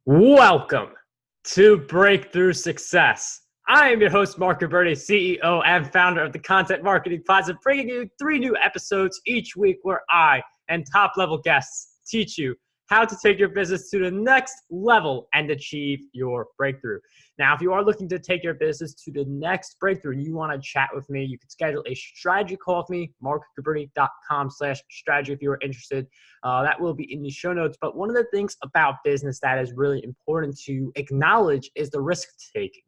Welcome to Breakthrough Success. I am your host, Marc Guberti, CEO and founder of the Content Marketing Closet, bringing you 3 new episodes each week where I and top-level guests teach you how to take your business to the next level and achieve your breakthrough. Now, if you are looking to take your business to the next breakthrough and you want to chat with me, you can schedule a strategy call with me, markguberti.com/strategy if you are interested. That will be in the show notes. But one of the things about business that is really important to acknowledge is the risk taking,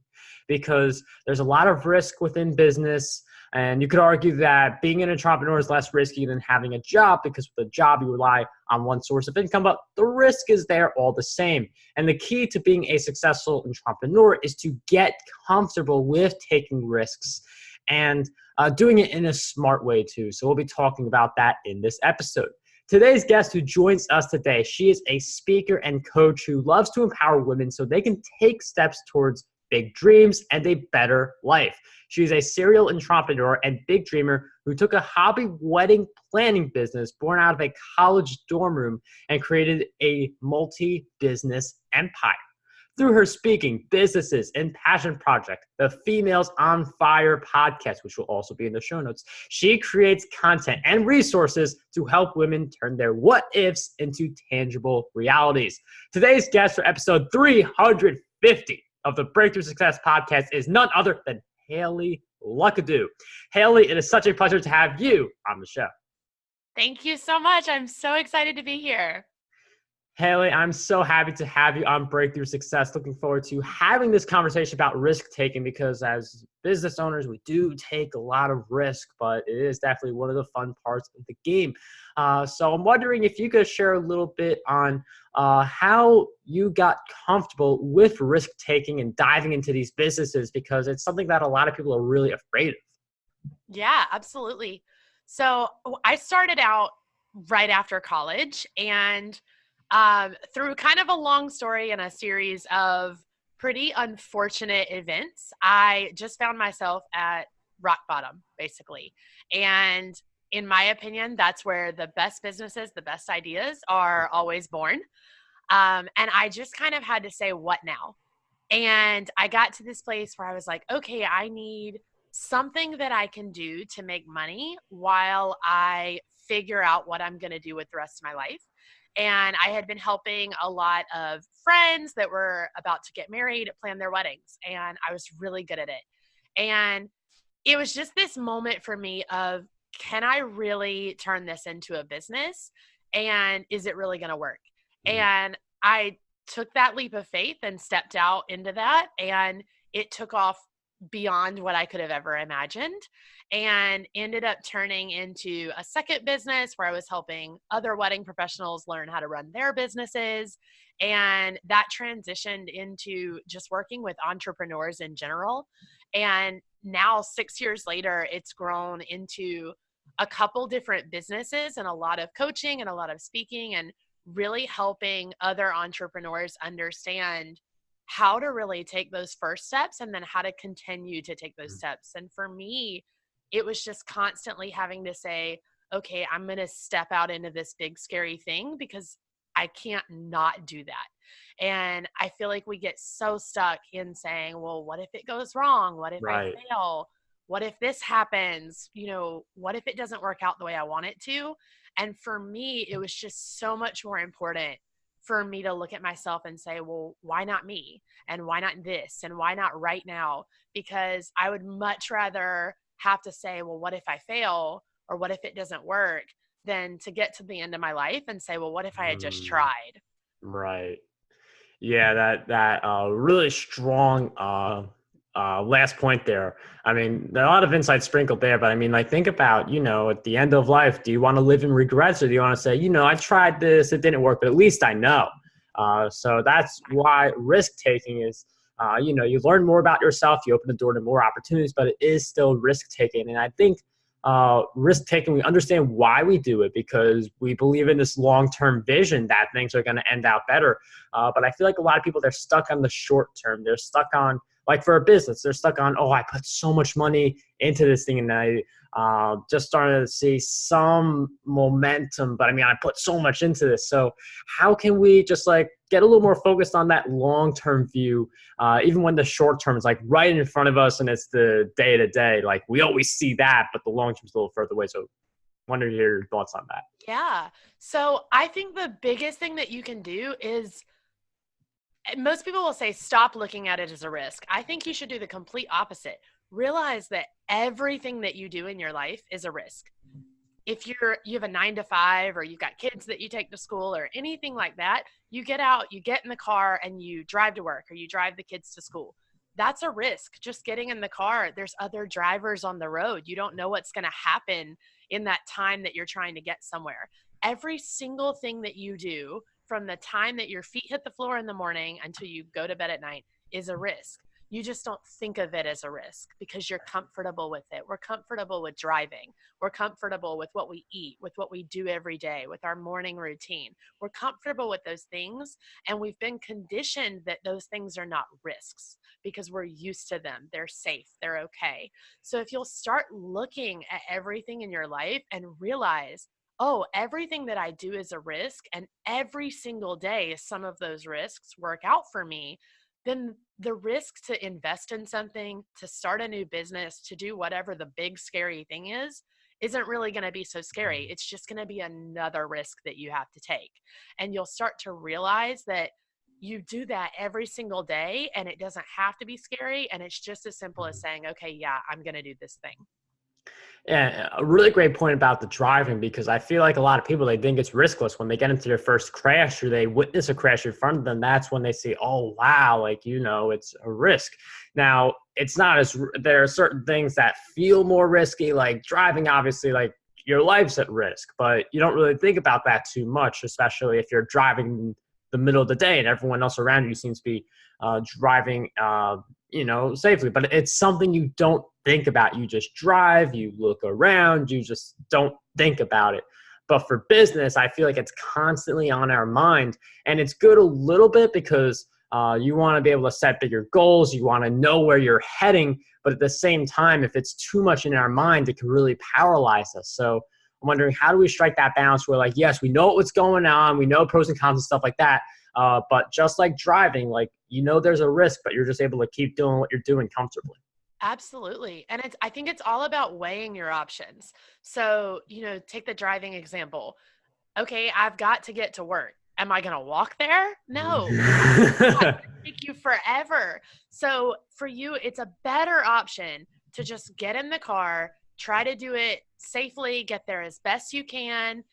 because there's a lot of risk within business. And you could argue that being an entrepreneur is less risky than having a job, because with a job, you rely on one source of income, but the risk is there all the same. And the key to being a successful entrepreneur is to get comfortable with taking risks and doing it in a smart way too. So we'll be talking about that in this episode. Today's guest who joins us today, she is a speaker and coach who loves to empower women so they can take steps towards big dreams and a better life. She's a serial entrepreneur and big dreamer who took a hobby wedding planning business born out of a college dorm room and created a multi-business empire. Through her speaking, businesses, and passion project, the Females on Fire podcast, which will also be in the show notes, she creates content and resources to help women turn their what-ifs into tangible realities. Today's guest for episode 350 of the Breakthrough Success podcast is none other than Hayley Luckadoo. Hayley, it is such a pleasure to have you on the show. Thank you so much. I'm so excited to be here. Hayley, I'm so happy to have you on Breakthrough Success. Looking forward to having this conversation about risk taking, because as business owners, we do take a lot of risk, but it is definitely one of the fun parts of the game. So I'm wondering if you could share a little bit on how you got comfortable with risk taking and diving into these businesses, because it's something that a lot of people are really afraid of. Yeah, absolutely. So I started out right after college, and through kind of a long story and a series of pretty unfortunate events, I just found myself at rock bottom, basically. And in my opinion, that's where the best businesses, the best ideas are always born. And I just kind of had to say, what now? And I got to this place where I was like, okay, I need something that I can do to make money while I figure out what I'm going to do with the rest of my life. And I had been helping a lot of friends that were about to get married plan their weddings, and I was really good at it. And it was just this moment for me of, can I really turn this into a business? And is it really going to work? And I took that leap of faith and stepped out into that, and it took off beyond what I could have ever imagined, and ended up turning into a second business where I was helping other wedding professionals learn how to run their businesses. And that transitioned into just working with entrepreneurs in general. And now 6 years later, it's grown into a couple different businesses and a lot of coaching and a lot of speaking, and really helping other entrepreneurs understand how to really take those first steps and then how to continue to take those steps. And for me, it was just constantly having to say, okay, I'm going to step out into this big, scary thing because I can't not do that. And I feel like we get so stuck in saying, well, what if it goes wrong? What if I fail? What if this happens? What if it doesn't work out the way I want it to? And for me, it was just so much more important for me to look at myself and say, well, why not me? And why not this? And why not right now? Because I would much rather have to say, well, what if I fail? Or what if it doesn't work? Than to get to the end of my life and say, well, what if I had just tried? Right. Yeah, that really strong last point there. I mean, there are a lot of insights sprinkled there, but I mean, like, think about, at the end of life, do you want to live in regrets, or do you want to say, I tried this, it didn't work, but at least I know. So that's why risk taking is, you learn more about yourself, you open the door to more opportunities, but it is still risk taking. And I think risk taking, we understand why we do it, because we believe in this long-term vision that things are going to end out better. But I feel like a lot of people, they're stuck on the short term. They're stuck on, like, for a business, they're stuck on, I put so much money into this thing and I just started to see some momentum, but I mean, I put so much into this. So how can we just get a little more focused on that long-term view, even when the short term is like right in front of us and it's the day-to-day. Like we always see that, but the long term is a little further away. So wonder to hear your thoughts on that. Yeah. So I think the biggest thing that you can do is, most people will say, stop looking at it as a risk. I think you should do the complete opposite. Realize that everything that you do in your life is a risk. If you have a 9 to 5, or you've got kids that you take to school or anything like that, you get out, you get in the car and you drive to work, or you drive the kids to school. That's a risk. Just getting in the car, there's other drivers on the road. You don't know what's going to happen in that time that you're trying to get somewhere. Every single thing that you do, from the time that your feet hit the floor in the morning until you go to bed at night, is a risk. You just don't think of it as a risk because you're comfortable with it. We're comfortable with driving. We're comfortable with what we eat, with what we do every day, with our morning routine. We're comfortable with those things, and we've been conditioned that those things are not risks because we're used to them. They're safe. They're okay. So if you'll start looking at everything in your life and realize, oh, everything that I do is a risk, and every single day some of those risks work out for me, then the risk to invest in something, to start a new business, to do whatever the big scary thing is, isn't really going to be so scary. It's just going to be another risk that you have to take. And you'll start to realize that you do that every single day, and it doesn't have to be scary. And it's just as simple as saying, okay, yeah, I'm going to do this thing. Yeah, a really great point about the driving, because I feel like a lot of people, they think it's riskless when they get into their first crash or they witness a crash in front of them. That's when they say, oh, wow, like, it's a risk. Now, it's not there are certain things that feel more risky, like driving, obviously, like your life's at risk, but you don't really think about that too much, especially if you're driving the middle of the day and everyone else around you seems to be driving, safely. But it's something you don't think about. You just drive, you look around, you just don't think about it. But for business, I feel like it's constantly on our mind, and it's good a little bit because you want to be able to set bigger goals. You want to know where you're heading, but at the same time, if it's too much in our mind, it can really paralyze us. So I'm wondering, how do we strike that balance where, like, yes, we know what's going on, we know pros and cons and stuff like that, but just like driving, like, there's a risk, but you're just able to keep doing what you're doing comfortably. Absolutely. And I think it's all about weighing your options. So, take the driving example. Okay, I've got to get to work. Am I going to walk there? No. It's going to take you forever. So for you, it's a better option to just get in the car, try to do it safely, get there as best you can,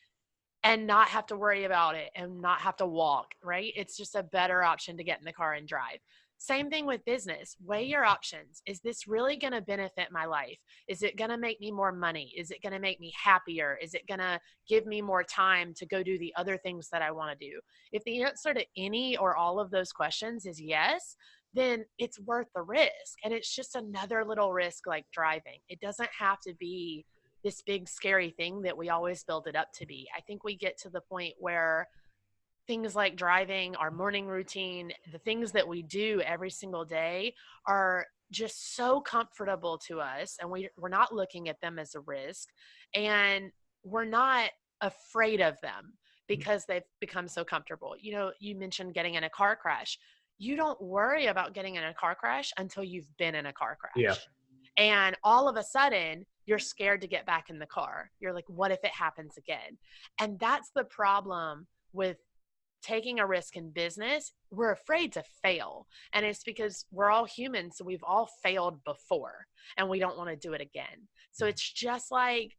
and not have to worry about it and not have to walk, right? It's just a better option to get in the car and drive. Same thing with business. Weigh your options. Is this really going to benefit my life? Is it going to make me more money? Is it going to make me happier? Is it going to give me more time to go do the other things that I want to do? If the answer to any or all of those questions is yes, then it's worth the risk. And it's just another little risk like driving. It doesn't have to be this big scary thing that we always build it up to be. I think we get to the point where things like driving, our morning routine, the things that we do every single day are just so comfortable to us, and we're not looking at them as a risk, and we're not afraid of them because they've become so comfortable. You mentioned getting in a car crash. You don't worry about getting in a car crash until you've been in a car crash. Yeah. And all of a sudden, you're scared to get back in the car. You're like, what if it happens again? And that's the problem with taking a risk in business. We're afraid to fail. And it's because we're all humans. So we've all failed before and we don't want to do it again. So it's just like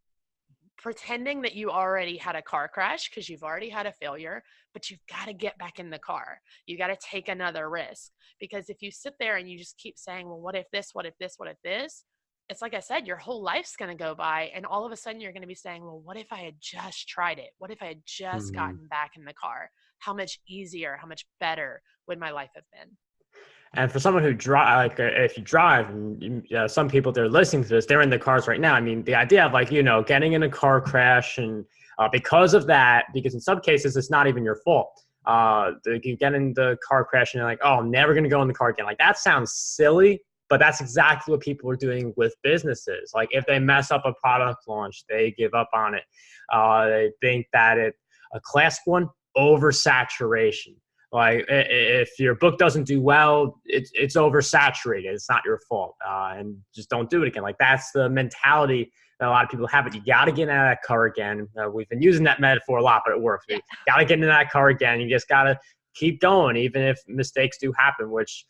pretending that you already had a car crash because you've already had a failure, but you've got to get back in the car. You got to take another risk, because if you sit there and you just keep saying, well, what if this, what if this, what if this? It's like I said, your whole life's going to go by, and all of a sudden you're going to be saying, well, what if I had just tried it? What if I had just gotten back in the car? How much easier, how much better would my life have been? And for someone who drive, like if you drive, and some people they're listening to this, they're in the cars right now. I mean, the idea of getting in a car crash, and because of that, because in some cases it's not even your fault. You get in the car crash and you're like, oh, I'm never going to go in the car again. Like, that sounds silly, but that's exactly what people are doing with businesses. Like, if they mess up a product launch, they give up on it. They think that a classic one, oversaturation. Like if your book doesn't do well, it's oversaturated. It's not your fault, and just don't do it again. Like that's the mentality that a lot of people have. But you got to get into that car again. We've been using that metaphor a lot, but it works. Yeah. You got to get into that car again. You just got to keep going, even if mistakes do happen, which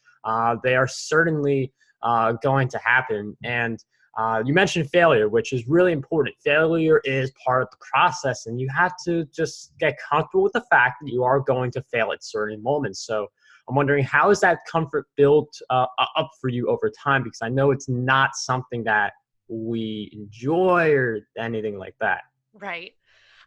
they are certainly going to happen. And you mentioned failure, which is really important. Failure is part of the process, and you have to just get comfortable with the fact that you are going to fail at certain moments. So I'm wondering, how is that comfort built up for you over time? Because I know it's not something that we enjoy or anything like that. Right.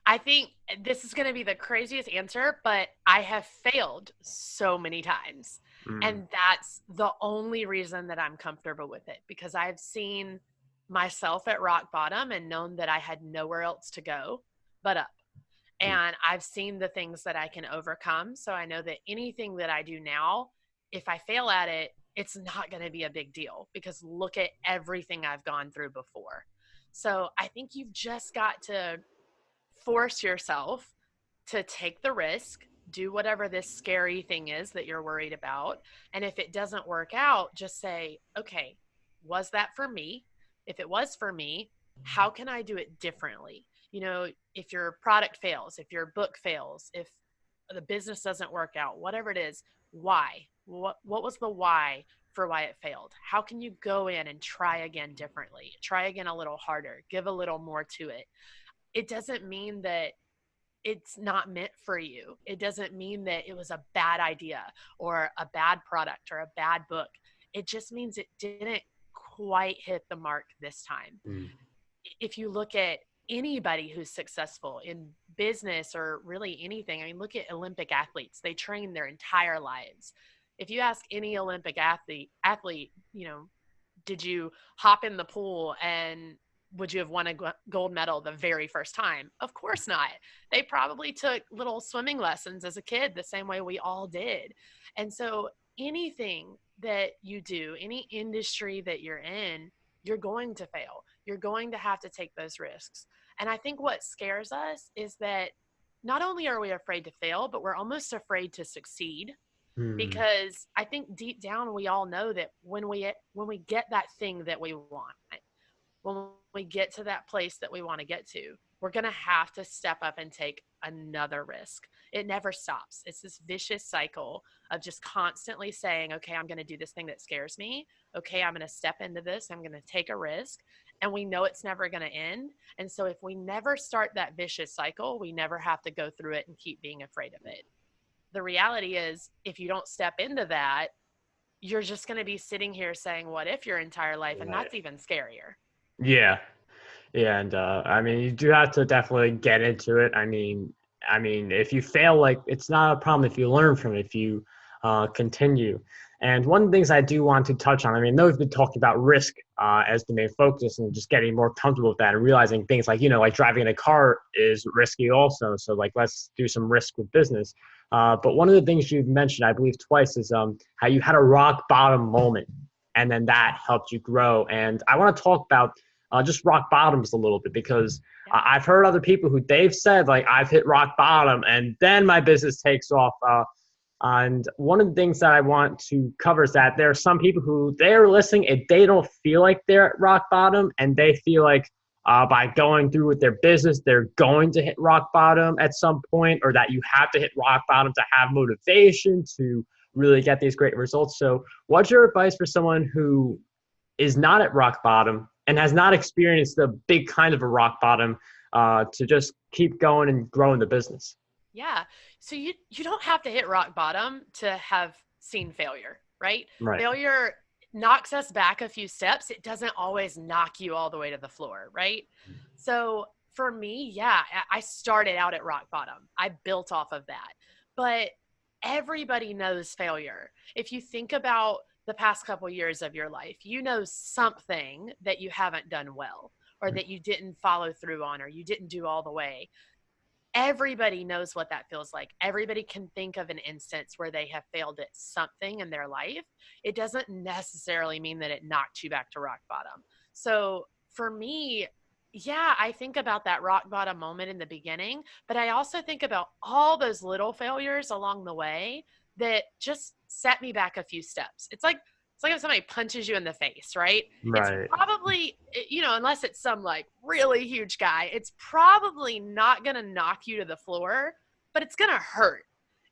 I think this is going to be the craziest answer, but I have failed so many times. Mm. And that's the only reason that I'm comfortable with it, because I've seen myself at rock bottom and known that I had nowhere else to go but up. And I've seen the things that I can overcome. So I know that anything that I do now, if I fail at it, it's not going to be a big deal, because look at everything I've gone through before. So I think you've just got to force yourself to take the risk, do whatever this scary thing is that you're worried about. And if it doesn't work out, just say, okay, was that for me? If it was for me, how can I do it differently? You know, if your product fails, if your book fails, if the business doesn't work out, whatever it is, why? What was the why for why it failed? How can you go in and try again differently? Try again a little harder, give a little more to it. It doesn't mean that it's not meant for you. It doesn't mean that it was a bad idea or a bad product or a bad book. It just means it didn't quite hit the mark this time. Mm. If you look at anybody who's successful in business or really anything, I mean, look at Olympic athletes. They train their entire lives. If you ask any Olympic athlete, you know, did you hop in the pool and would you have won a gold medal the very first time? Of course not. They probably took little swimming lessons as a kid, the same way we all did. And so anything that you do, any industry that you're in, you're going to fail. You're going to have to take those risks. And I think what scares us is that not only are we afraid to fail, but we're almost afraid to succeed, Mm. because I think deep down we all know that when we get that thing that we want, when we get to that place that we want to get to, we're going to have to step up and take another risk. It never stops. It's this vicious cycle of just constantly saying, okay, I'm going to do this thing that scares me. Okay, I'm going to step into this. I'm going to take a risk. And we know it's never going to end. And so if we never start that vicious cycle, we never have to go through it and keep being afraid of it. The reality is, if you don't step into that, you're just going to be sitting here saying, what if, your entire life? And Right. that's even scarier. Yeah. Yeah, and I mean, you do have to definitely get into it. I mean, if you fail, like it's not a problem if you learn from it, if you continue. And one of the things I do want to touch on, I mean, though we've been talking about risk as the main focus and just getting more comfortable with that and realizing things like, you know, like driving in a car is risky also. So like, let's do some risk with business. But one of the things you've mentioned, I believe twice, is how you had a rock bottom moment and then that helped you grow. And I want to talk about just rock bottoms a little bit because Yeah. I've heard other people who they've said like I've hit rock bottom and then my business takes off. And one of the things that I want to cover is that there are some people who they're listening and they don't feel like they're at rock bottom and they feel like by going through with their business, they're going to hit rock bottom at some point, or that you have to hit rock bottom to have motivation to really get these great results. So what's your advice for someone who is not at rock bottom and has not experienced the big kind of a rock bottom to just keep going and growing the business? Yeah. So you don't have to hit rock bottom to have seen failure, right? Right. Failure knocks us back a few steps. It doesn't always knock you all the way to the floor, right? So for me, yeah, I started out at rock bottom. I built off of that. But everybody knows failure. If you think about the past couple years of your life, you know something that you haven't done well, or that you didn't follow through on, or you didn't do all the way. Everybody knows what that feels like. Everybody can think of an instance where they have failed at something in their life. It doesn't necessarily mean that it knocked you back to rock bottom. So for me, yeah, I think about that rock bottom moment in the beginning, but I also think about all those little failures along the way that just set me back a few steps. It's like if somebody punches you in the face, right? It's Right. probably, unless it's some like really huge guy, it's probably not going to knock you to the floor, but it's going to hurt.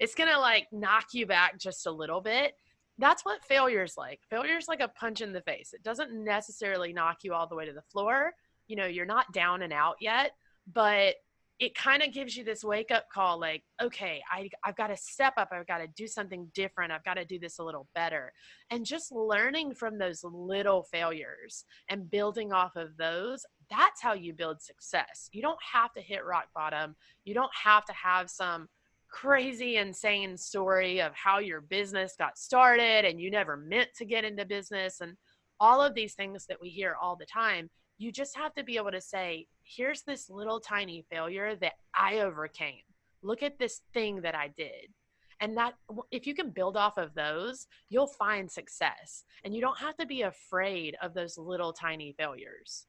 It's going to like knock you back just a little bit. That's what failure's like. Failure's like a punch in the face. It doesn't necessarily knock you all the way to the floor. You're not down and out yet, but it kind of gives you this wake up call like, okay, I've got to step up. I've got to do something different. I've got to do this a little better. And just learning from those little failures and building off of those, that's how you build success. You don't have to hit rock bottom. You don't have to have some crazy, insane story of how your business got started and you never meant to get into business and all of these things that we hear all the time. You just have to be able to say, here's this little tiny failure that I overcame. Look at this thing that I did. And that, if you can build off of those, you'll find success. And you don't have to be afraid of those little tiny failures.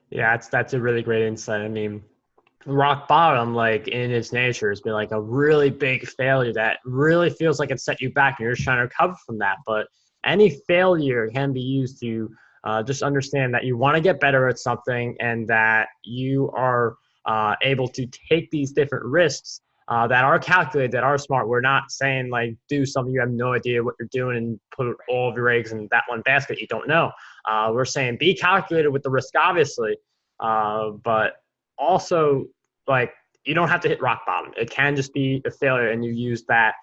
Yeah, that's a really great insight. I mean, rock bottom, like in its nature, has been like a really big failure that really feels like it set you back and you're just trying to recover from that. But any failure can be used to just understand that you want to get better at something and that you are able to take these different risks that are calculated, that are smart. We're not saying like do something you have no idea what you're doing and put all of your eggs in that one basket you don't know. We're saying be calculated with the risk, obviously, but also like you don't have to hit rock bottom. It can just be a failure, and you use that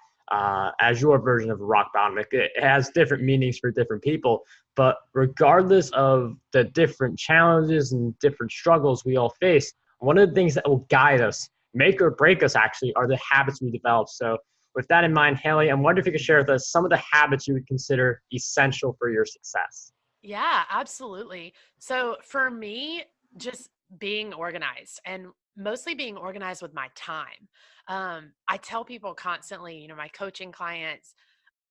as your version of rock bottom. It has different meanings for different people, but regardless of the different challenges and different struggles we all face, one of the things that will guide us, make or break us actually, are the habits we develop. So with that in mind, Hayley, I'm wondering if you could share with us some of the habits you would consider essential for your success. Yeah, absolutely. So for me, just being organized and mostly being organized with my time. I tell people constantly, my coaching clients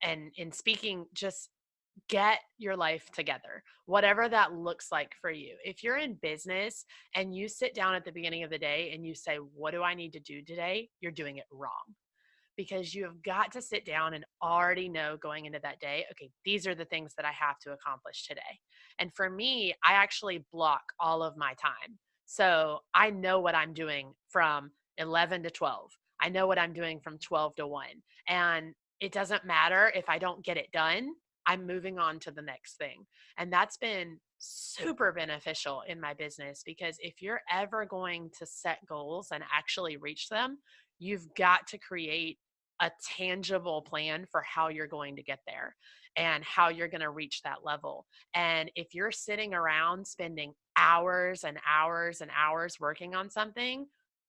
and in speaking, just get your life together, whatever that looks like for you. If you're in business and you sit down at the beginning of the day and you say, what do I need to do today? You're doing it wrong, because you have got to sit down and already know going into that day, okay, these are the things that I have to accomplish today. And for me, I actually block all of my time. So I know what I'm doing from 11 to 12. I know what I'm doing from 12 to 1. And it doesn't matter if I don't get it done, I'm moving on to the next thing. And that's been super beneficial in my business, because if you're ever going to set goals and actually reach them, you've got to create a tangible plan for how you're going to get there and how you're going to reach that level. And if you're sitting around spending hours and hours and hours working on something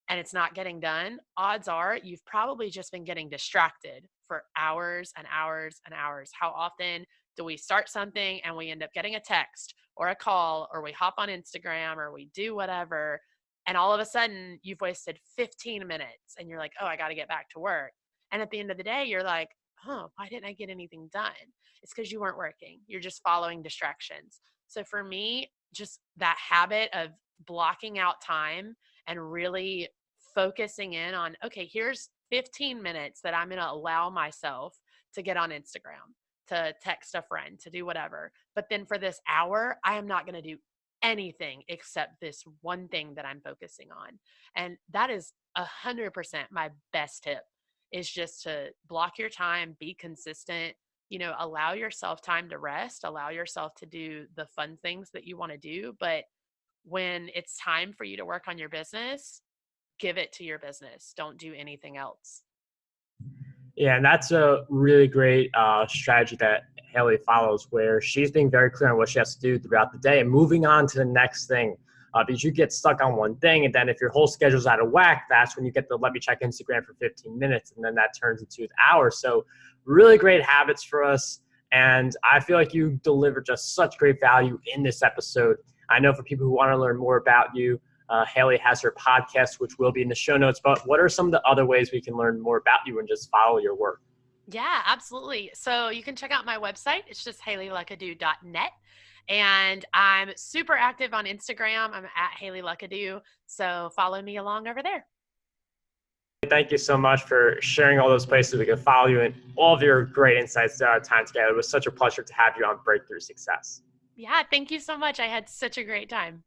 and it's not getting done, odds are you've probably just been getting distracted for hours and hours and hours. How often do we start something and we end up getting a text or a call, or we hop on Instagram, or we do whatever, and all of a sudden you've wasted 15 minutes and you're like, oh, I got to get back to work. And at the end of the day, you're like, oh, why didn't I get anything done? It's because you weren't working. You're just following distractions. So for me, just that habit of blocking out time and really focusing in on, okay, here's 15 minutes that I'm going to allow myself to get on Instagram, to text a friend, to do whatever. But then for this hour, I am not going to do anything except this one thing that I'm focusing on. And that is 100% my best tip, is just to block your time, be consistent, allow yourself time to rest, allow yourself to do the fun things that you want to do. But when it's time for you to work on your business, give it to your business. Don't do anything else. Yeah, and that's a really great strategy that Hayley follows, where she's being very clear on what she has to do throughout the day and moving on to the next thing. Because you get stuck on one thing, and then if your whole schedule's out of whack, that's when you get the let me check Instagram for 15 minutes, and then that turns into an hour. So really great habits for us, and I feel like you delivered just such great value in this episode. I know for people who want to learn more about you, Hayley has her podcast, which will be in the show notes. But what are some of the other ways we can learn more about you and just follow your work? Yeah, absolutely. So you can check out my website. It's just HayleyLuckadoo.net. And I'm super active on Instagram. I'm at Hayley Luckadoo. So follow me along over there. thank you so much for sharing all those places we can follow you and all of your great insights throughout our time together. It was such a pleasure to have you on Breakthrough Success. Yeah, thank you so much. I had such a great time.